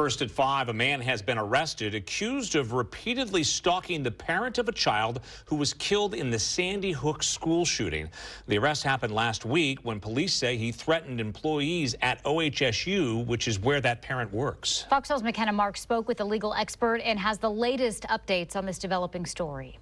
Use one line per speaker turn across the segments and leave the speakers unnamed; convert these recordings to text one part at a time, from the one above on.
First at 5, a man has been arrested accused of repeatedly stalking the parent of a child who was killed in the Sandy Hook school shooting. The arrest happened last week when police say he threatened employees at OHSU, which is where that parent works.
Fox 12's McKenna Marks spoke with a legal expert and has the latest updates on this developing story.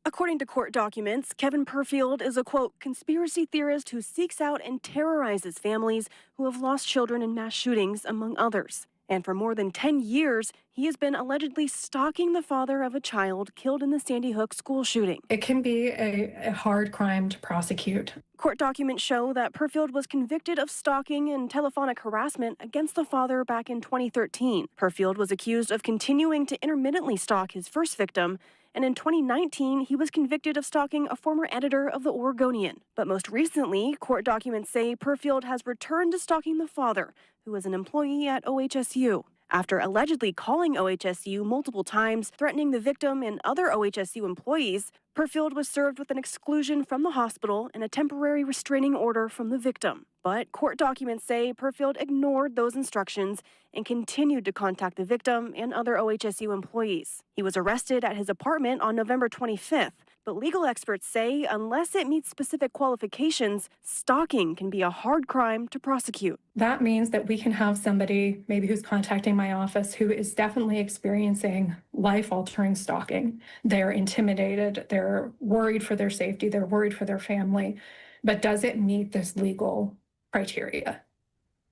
According to court documents, Kevin Perfield is a, quote, conspiracy theorist who seeks out and terrorizes families who have lost children in mass shootings, among others. And for more than 10 years, he has been allegedly stalking the father of a child killed in the Sandy Hook school shooting.
It can be a hard crime to prosecute.
Court documents show that Perfield was convicted of stalking and telephonic harassment against the father back in 2013. Perfield was accused of continuing to intermittently stalk his first victim, and in 2019, he was convicted of stalking a former editor of the Oregonian. But most recently, court documents say Perfield has returned to stalking the father, who is an employee at OHSU. After allegedly calling OHSU multiple times, threatening the victim and other OHSU employees, Perfield was served with an exclusion from the hospital and a temporary restraining order from the victim. But court documents say Perfield ignored those instructions and continued to contact the victim and other OHSU employees. He was arrested at his apartment on November 25th, but legal experts say unless it meets specific qualifications, stalking can be a hard crime to prosecute.
That means that we can have somebody maybe who's contacting my office who is definitely experiencing life-altering stalking. They're intimidated, they're worried for their safety, they're worried for their family, but does it meet this legal criteria?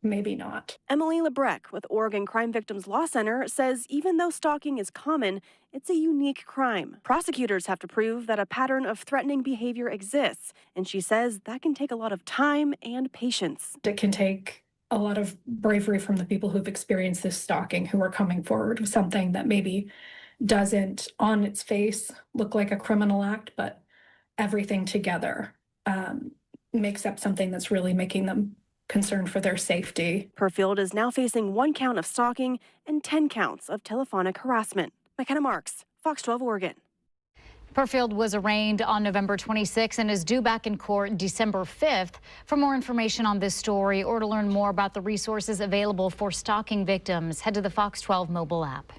Maybe not.
Emily Lebrecq with Oregon Crime Victims Law Center says even though stalking is common, it's a unique crime. Prosecutors have to prove that a pattern of threatening behavior exists, and she says that can take a lot of time and patience.
It can take a lot of bravery from the people who've experienced this stalking, who are coming forward with something that maybe doesn't on its face look like a criminal act, but everything together makes up something that's really making them concerned for their safety.
Perfield is now facing 1 count of stalking and 10 counts of telephonic harassment. McKenna Marks, Fox 12 Oregon.
Perfield was arraigned on November 26 and is due back in court December 5th. For more information on this story or to learn more about the resources available for stalking victims, head to the Fox 12 mobile app.